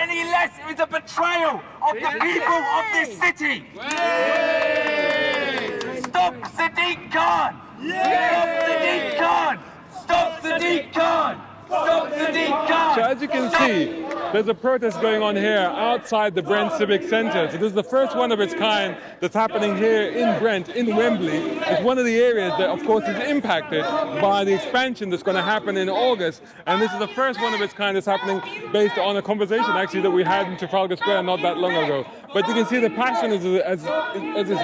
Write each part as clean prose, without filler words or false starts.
any less. It was a betrayal of the people of this city. Stop Sadiq Khan! Stop Sadiq Khan! Stop Sadiq Khan! Stop Sadiq Khan! So as you can see, there's a protest going on here outside the Brent Civic Centre. So this is the first one of its kind that's happening here in Brent, in Wembley. It's one of the areas that, of course, is impacted by the expansion that's going to happen in August. And this is the first one of its kind that's happening based on a conversation, actually, that we had in Trafalgar Square not that long ago. But you can see the passion is as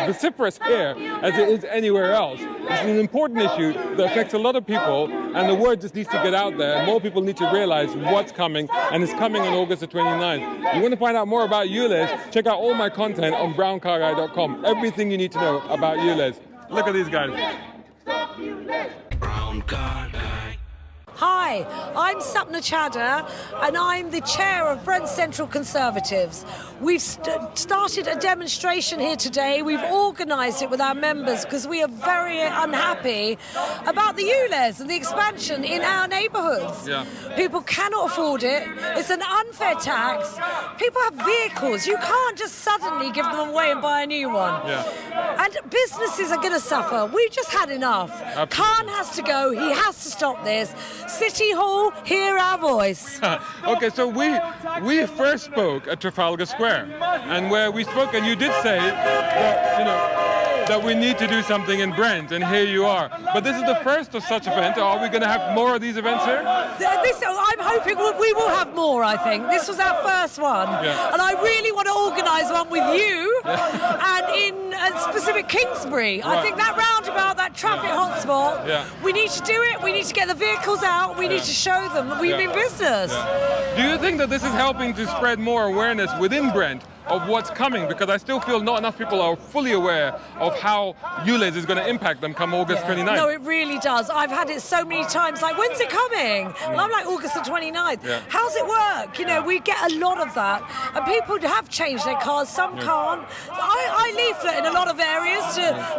vociferous here as it is anywhere else. It's an important issue that affects a lot of people, and the word just needs to get out there. More people need to realize what's coming, and it's coming on August the 29th. You want to find out more about ULEZ? Check out all my content on browncarguy.com. Everything you need to know about ULEZ. Look at these guys. Brown Car Guy. Hi, I'm Sapna Chadha and I'm the chair of Brent Central Conservatives. We've started a demonstration here today. We've organised it with our members because we are very unhappy about the ULEZ and the expansion in our neighbourhoods. Yeah. People cannot afford it. It's an unfair tax. People have vehicles. You can't just suddenly give them away and buy a new one. Yeah. And businesses are going to suffer. We've just had enough. Absolutely. Khan has to go. He has to stop this. City Hall, hear our voice. Okay, so we first spoke at Trafalgar Square, and where we spoke, and you did say that, that we need to do something in Brent, and here you are. But this is the first of such event. Are we going to have more of these events here? I'm hoping we will have more, I think. This was our first one. Yeah. And I really want to organise one with you and in specific Kingsbury. I think that roundabout, that traffic hotspot, we need to do it. We need to get the vehicles out. We need to show them that we mean business. Do you think that this is helping to spread more awareness within Brent of what's coming? Because I still feel not enough people are fully aware of how ULEZ is going to impact them come August 29th. No, it really does. I've had it so many times, like, when's it coming? And I'm like, August the 29th. Yeah. How's it work? You know, we get a lot of that. And people have changed their cars, some can't. I leaflet in a lot of areas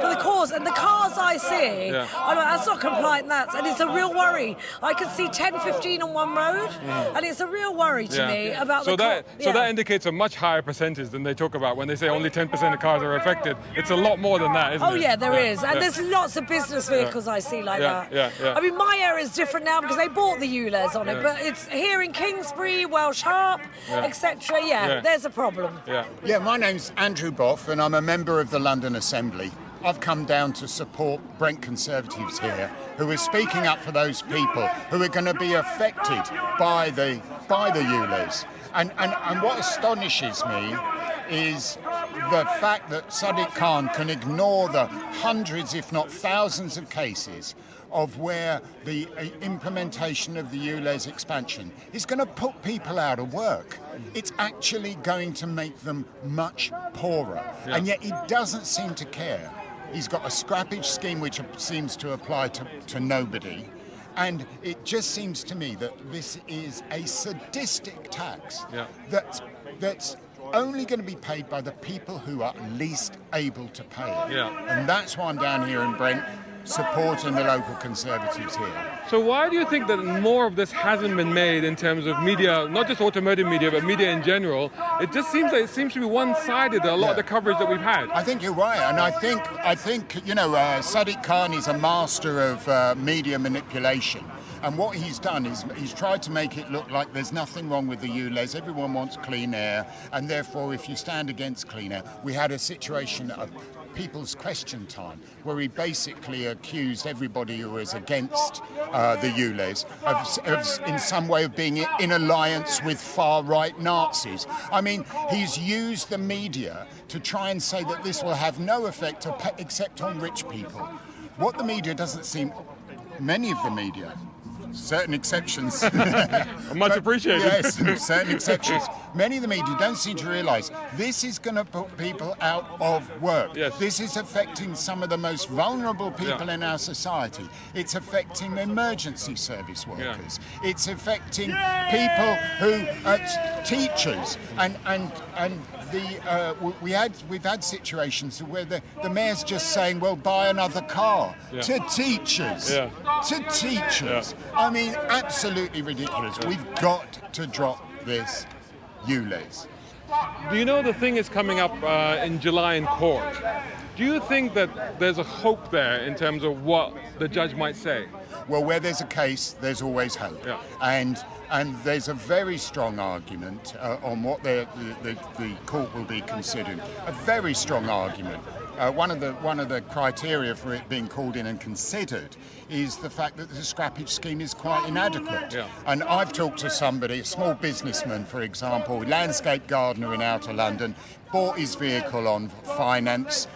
for the cause, and the cars I see, I'm like, that's not compliant, and it's a real worry. I can see 10, 15 on one road, and it's a real worry to me about So that indicates a much higher percentage than they talk about when they say only 10% of cars are affected. It's a lot more than that, isn't it? Oh yeah, there is. And there's lots of business vehicles I see like that. I mean, my area is different now because they bought the ULEZ on it, but it's here in Kingsbury, Welsh Harp, etc. There's a problem. Yeah, my name's Andrew Boff and I'm a member of the London Assembly. I've come down to support Brent Conservatives here who are speaking up for those people who are going to be affected by the ULEZ. And what astonishes me is the fact that Sadiq Khan can ignore the hundreds, if not thousands of cases of where the implementation of the ULEZ expansion is going to put people out of work. It's actually going to make them much poorer. And yet he doesn't seem to care. He's got a scrappage scheme which seems to apply to nobody. And it just seems to me that this is a sadistic tax that's only going to be paid by the people who are least able to pay it. And that's why I'm down here in Brent supporting the local Conservatives here. So why do you think that more of this hasn't been made in terms of media, not just automotive media, but media in general? It just seems like it seems to be one-sided, a lot of the coverage that we've had. I think you're right, and I think you know, Sadiq Khan is a master of media manipulation. And what he's done is he's tried to make it look like there's nothing wrong with the ULEZ. Everyone wants clean air, and therefore if you stand against clean air, we had a situation of People's Question Time, where he basically accused everybody who was against the ULEZ of in some way of being in alliance with far-right Nazis. I mean, he's used the media to try and say that this will have no effect except on rich people. What the media doesn't seem, many of the media, certain exceptions. Much appreciated. Yes, certain exceptions. Many of the media don't seem to realise this is going to put people out of work. Yes. This is affecting some of the most vulnerable people in our society. It's affecting emergency service workers. It's affecting people who are teachers and we've had situations where the mayor's just saying, well, buy another car to teachers. To teachers. I mean, absolutely ridiculous. We've got to drop this. ULEZ. Do you know the thing is coming up in July in court? Do you think that there's a hope there in terms of what the judge might say? Well, where there's a case, there's always hope. Yeah. And there's a very strong argument on what the court will be considering. A very strong argument. One of the criteria for it being called in and considered is the fact that the scrappage scheme is quite inadequate. Yeah. And I've talked to somebody, a small businessman, for example, landscape gardener in outer London, bought his vehicle on finance.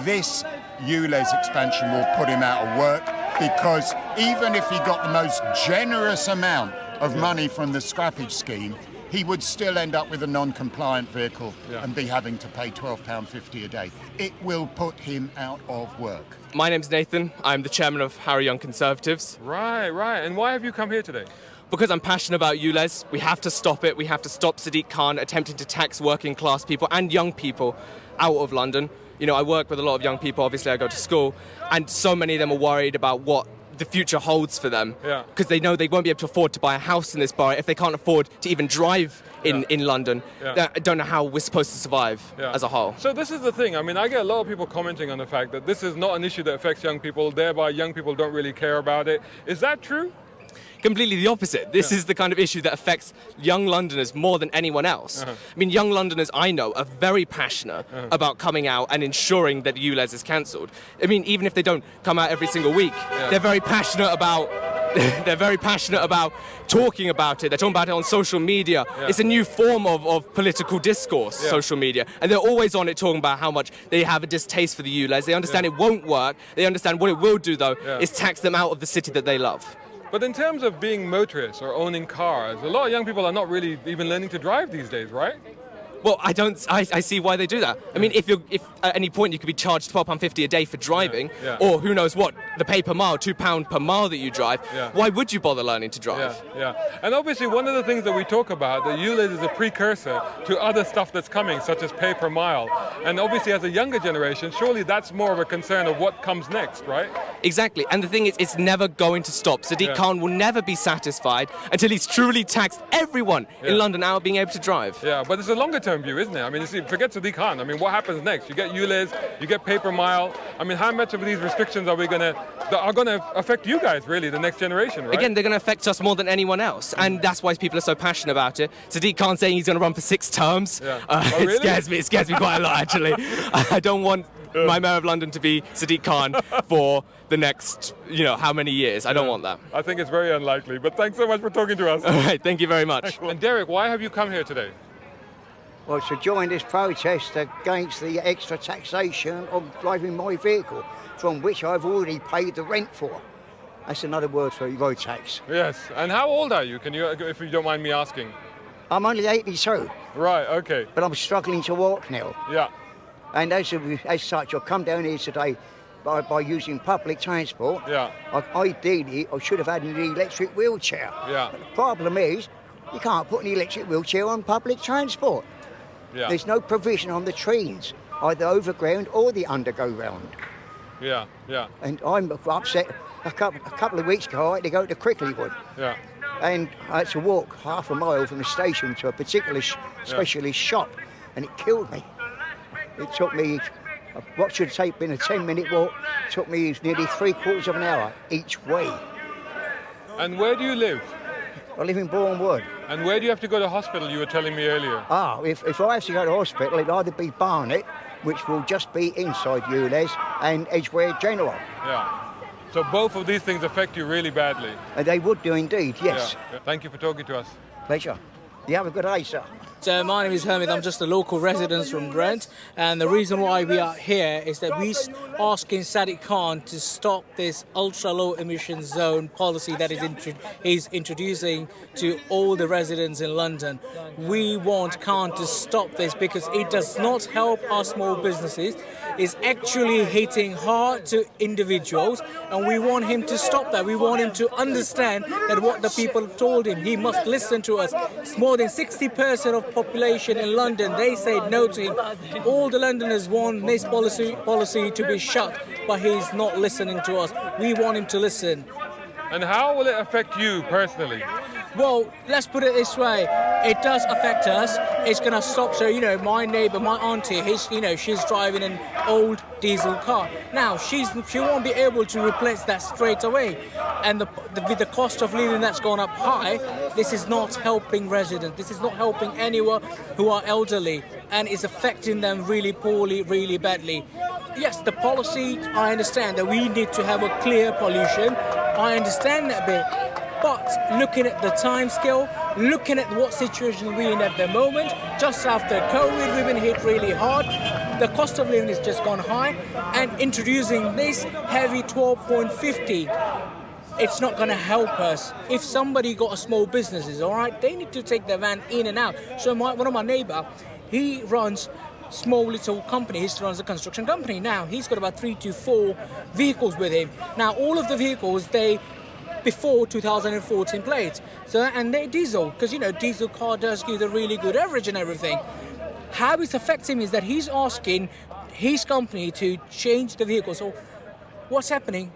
This ULEZ expansion will put him out of work, because even if he got the most generous amount of money from the scrappage scheme, he would still end up with a non-compliant vehicle and be having to pay £12.50 a day. It will put him out of work. My name's Nathan. I'm the chairman of Harry Young Conservatives. Right. And why have you come here today? Because I'm passionate about ULEZ. We have to stop it. We have to stop Sadiq Khan attempting to tax working class people and young people out of London. You know, I work with a lot of young people. Obviously, I go to school, and so many of them are worried about what the future holds for them, because they know they won't be able to afford to buy a house in this borough if they can't afford to even drive in London. I don't know how we're supposed to survive as a whole. So this is the thing. I mean, I get a lot of people commenting on the fact that this is not an issue that affects young people, thereby young people don't really care about it. Is that true? Completely the opposite. This is the kind of issue that affects young Londoners more than anyone else. I mean, young Londoners I know are very passionate about coming out and ensuring that ULEZ is cancelled. I mean, even if they don't come out every single week, they're very passionate about talking about it. They're talking about it on social media. It's a new form of political discourse, social media. And they're always on it talking about how much they have a distaste for the ULEZ. They understand it won't work. They understand what it will do, though, is tax them out of the city that they love. But in terms of being motorists or owning cars, a lot of young people are not really even learning to drive these days, right? Well, I see why they do that. I mean, if at any point you could be charged £12.50 a day for driving, or who knows what, the pay per mile, £2 per mile that you drive, why would you bother learning to drive? And obviously one of the things that we talk about, the ULEZ is a precursor to other stuff that's coming, such as pay per mile. And obviously as a younger generation, surely that's more of a concern of what comes next, right? Exactly. And the thing is, it's never going to stop. Sadiq Khan will never be satisfied until he's truly taxed everyone in London out of being able to drive. Yeah, but it's a longer term view, isn't it? I mean, you see, forget Sadiq Khan. I mean, what happens next? You get ULEZ, you get pay per mile. I mean, how much of these restrictions are going to affect you guys, really, the next generation, right? Again, they're going to affect us more than anyone else, and that's why people are so passionate about it. Sadiq Khan saying he's going to run for 6 terms. Really? It scares me quite a lot, actually. I don't want my Mayor of London to be Sadiq Khan for the next, how many years. I don't want that. I think it's very unlikely, but thanks so much for talking to us. All right, thank you very much. And Derek, why have you come here today? Well, to join this protest against the extra taxation of driving my vehicle, from which I've already paid the rent for. That's another word for road tax. Yes. And how old are you? Can you, if you don't mind me asking? I'm only 82. Right, okay. But I'm struggling to walk now. Yeah. And as such, I've come down here today by using public transport. Yeah. Ideally, I should have had an electric wheelchair. Yeah. But the problem is, you can't put an electric wheelchair on public transport. Yeah. There's no provision on the trains, either overground or the underground. Yeah. And I'm upset. A couple of weeks ago, I had to go to Crickleywood. Yeah. And I had to walk half a mile from the station to a particular specialist shop, and it killed me. It took me, what should have been a 10-minute walk, took me nearly 3/4 of an hour each way. And where do you live? I live in Bournemouth. And where do you have to go to hospital, you were telling me earlier? If I have to go to hospital, it'll either be Barnet, which will just be inside ULEZ, and Edgware General. Yeah. So both of these things affect you really badly? And they would do indeed, yes. Yeah. Thank you for talking to us. Pleasure. You have a good day, sir. So my name is Herman, I'm just a local resident from Brent, and the reason why we are here is that we're asking Sadiq Khan to stop this ultra-low emission zone policy that he's introducing to all the residents in London. We want Khan to stop this because it does not help our small businesses. It's actually hitting hard to individuals, and we want him to stop that. We want him to understand that what the people told him, he must listen to us. It's more than 60% of population in London, they said no to him. All the Londoners want this policy to be shut, but he's not listening to us. We want him to listen. And how will it affect you personally? Well, let's put it this way. It does affect us. It's going to stop. So, my neighbour, my auntie, she's driving an old diesel car. Now, she won't be able to replace that straight away. And with the cost of living that's gone up high, this is not helping residents. This is not helping anyone who are elderly. And it's affecting them really poorly, really badly. Yes, the policy, I understand that we need to have a clear pollution. I understand that bit. But looking at the time scale, looking at what situation we're in at the moment, just after COVID, we've been hit really hard. The cost of living has just gone high, and introducing this heavy 12.50, it's not going to help us. If somebody got a small businesses, all right, they need to take their van in and out. So one of my neighbour, he runs small little company. He runs a construction company. Now he's got about 3 to 4 vehicles with him. Now all of the vehicles, before 2014 plates. And they're diesel, because diesel car does give a really good average and everything. How it's affecting is that he's asking his company to change the vehicle. So what's happening?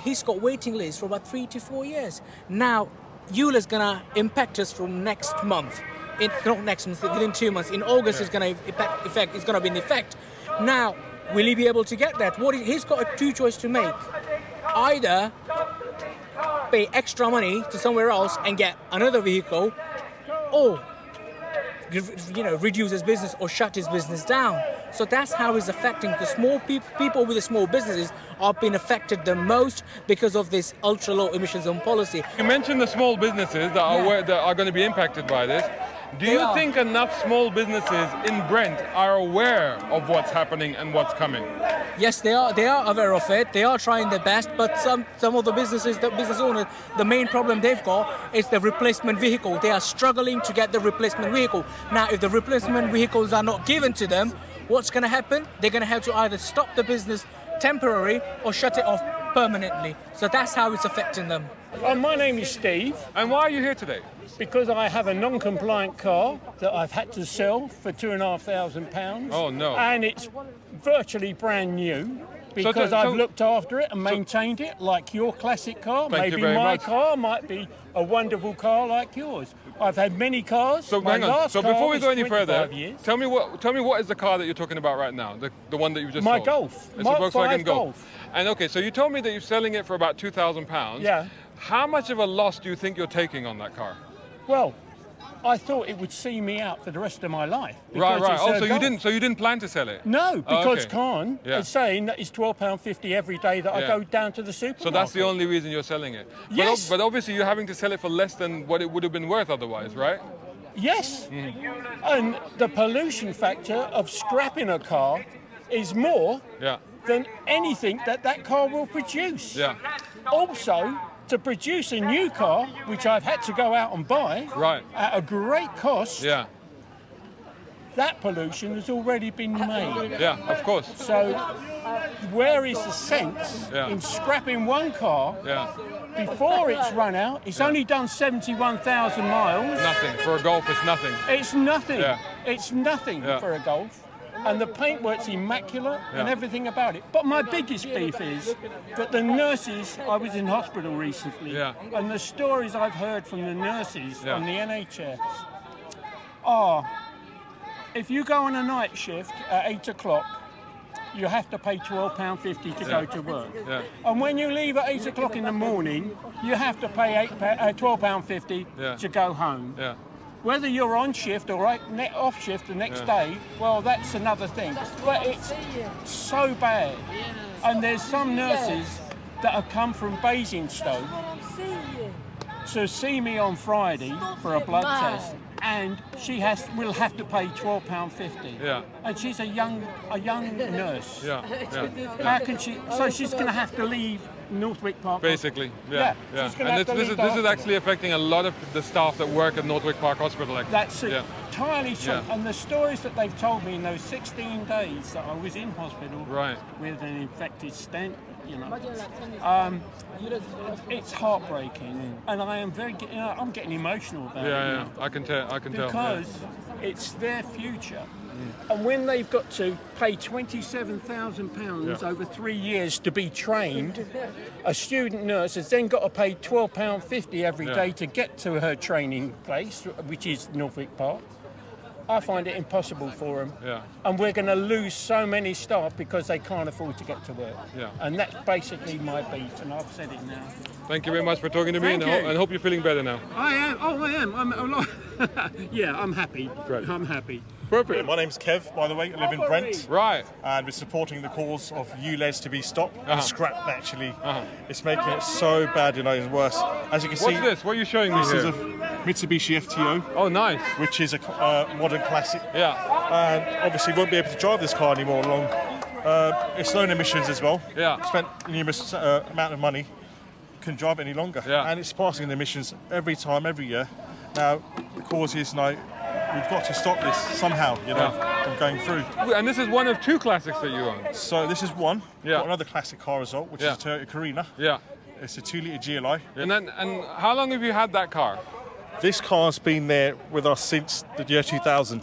He's got waiting lists for about 3 to 4 years. Now, ULEZ is gonna impact us from next month. Not next month, within 2 months. In August, it's gonna it's gonna be in effect. Now, will he be able to get that? He's got two choices to make. Either pay extra money to somewhere else and get another vehicle, or reduce his business or shut his business down. So that's how it's affecting the small people with the small businesses are being affected the most because of this ultra low emission zone policy. You mentioned the small businesses that are going to be impacted by this. Do you think enough small businesses in Brent are aware of what's happening and what's coming? Yes, they are. They are aware of it. They are trying their best. But some of the business owners, the main problem they've got is the replacement vehicle. They are struggling to get the replacement vehicle. Now, if the replacement vehicles are not given to them, what's going to happen? They're going to have to either stop the business temporarily or shut it off permanently. So that's how it's affecting them. My name is Steve. And why are you here today? Because I have a non-compliant car that I've had to sell for £2,500. Oh no! And it's virtually brand new because I've looked after it and maintained it like your classic car. Maybe my car might be a wonderful car like yours. I've had many cars. So hang on. So before we go any further, years. tell me what is the car that you're talking about right now? The one that you just my sold? Golf. It's Mark a Volkswagen Golf. And okay, so you told me that you're selling it for about £2,000. Yeah. How much of a loss do you think you're taking on that car? Well, I thought it would see me out for the rest of my life. Right. Oh, so you didn't plan to sell it? No, because okay. Khan is saying that it's £12.50 every day that I go down to the supermarket. So that's the only reason you're selling it? Yes. But obviously you're having to sell it for less than what it would have been worth otherwise, right? Yes. And the pollution factor of scrapping a car is more than anything that car will produce. Yeah. Also, to produce a new car, which I've had to go out and buy at a great cost, that pollution has already been made. Yeah, of course. So where is the sense in scrapping one car before it's run out? It's only done 71,000 miles. Nothing. For a Golf, it's nothing. It's nothing. Yeah. It's nothing for a Golf. And the paintwork's immaculate and everything about it. But my biggest beef is that the nurses, I was in hospital recently, and the stories I've heard from the nurses on the NHS are, if you go on a night shift at 8 o'clock, you have to pay £12.50 to go to work. Yeah. And when you leave at 8 o'clock in the morning, you have to pay £12.50 to go home. Yeah. Whether you're on shift or off shift the next day, well, that's another thing. But it's so bad. And there's some nurses that have come from Basingstoke to see me on Friday for a blood test, and she will have to pay £12.50. Yeah. And she's a young nurse. How can she? So she's going to have to leave Northwick Park. Basically, And this is actually affecting a lot of the staff that work at Northwick Park Hospital. That's entirely true. And the stories that they've told me in those 16 days that I was in hospital with an infected stent, you know. It's heartbreaking, and I am I'm getting emotional about it. Yeah, I can tell. Because it's their future. And when they've got to pay £27,000 over 3 years to be trained, a student nurse has then got to pay £12.50 every day to get to her training place, which is Norfolk Park. I find it impossible for them. Yeah. And we're going to lose so many staff because they can't afford to get to work. Yeah. And that's basically my beef, and I've said it now. Thank you very much for talking to me, and I hope you're feeling better now. I am. Oh, I am. Yeah, I'm happy. Great. I'm happy. Perfect. My name's Kev, by the way. I live in Brent. Right. And we're supporting the cause of ULEZ to be stopped. Scrapped, actually. It's making it so bad, you know, it's worse. As you can see... What's this? What are you showing me This here? is a Mitsubishi FTO. Oh, nice. Which is a modern classic. Yeah. And obviously won't be able to drive this car anymore long. It's low emissions as well. Yeah. Spent numerous amount of money. Couldn't drive it any longer. Yeah. And it's passing the emissions every time, every year. Now, the cause is now we've got to stop this somehow, you know, from going through. And this is one of two classics that you own. So this is one. Yeah. Got another classic car as well, which is a Toyota Carina. Yeah. It's a 2-litre GLI. And how long have you had that car? This car's been there with us since the year 2000.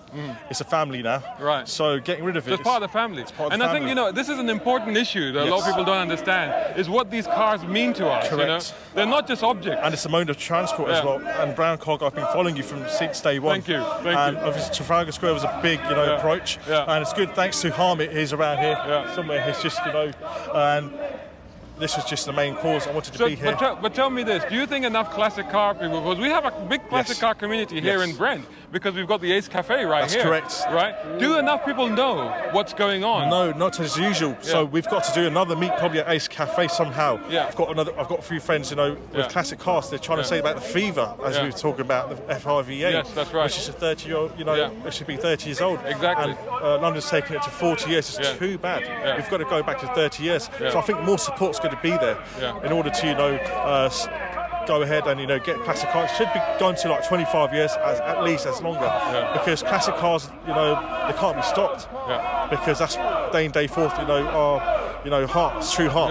It's a family now. Right. So getting rid of it. So it's part of the family. It's part of and the I family. think, you know, this is an important issue that a lot of people don't understand, is what these cars mean to us. Correct. You know? They're not just objects. And it's a mode of transport as well. And Brown Cog, I've been following you since day one. Thank you. And obviously Trafalgar Square was a big, you know, approach. Yeah. And it's good thanks to Harmit, he's around here somewhere. He's just, you know, and this was just the main cause. I wanted to be here. But tell me this, do you think enough classic car people, because we have a big classic car community here in Brent, because we've got the Ace Cafe right That's here. correct. Right? Do enough people know what's going on? No, not as usual. So we've got to do another meet probably at Ace Cafe somehow. Yeah. I've got a few friends, you know, with classic cars. They're trying to say about the fever, as we were talking about the FIVA. Yes, that's right. Which is a 30-year-old, you know, it should be 30 years old. Exactly. And London's taking it to 40 years. It's too bad. We've got to go back to 30 years. So I think more support's going to be there in order to, you know, go ahead and, you know, get classic cars. It should be going to like 25 years at least, as longer, because classic cars, you know, they can't be stopped, because that's day in, day forth, you know, our, you know, hearts, true heart.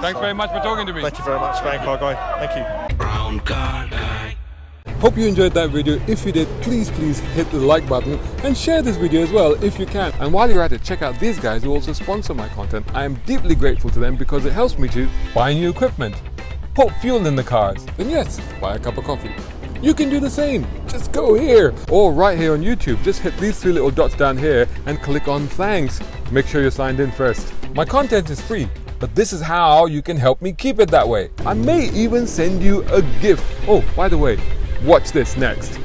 Thanks very much for talking to me. Thank you very much, Brown Car Guy. Thank you. Brown Car Guy. Hope you enjoyed that video. If you did, please hit the like button and share this video as well if you can. And while you're at it, check out these guys who also sponsor my content. I am deeply grateful to them because it helps me to buy new equipment, put fuel in the cars, and yes, buy a cup of coffee. You can do the same. Just go here or right here on YouTube. Just hit these 3 little dots down here and click on thanks. Make sure you're signed in first. My content is free, but this is how you can help me keep it that way. I may even send you a gift. Oh, by the way, watch this next.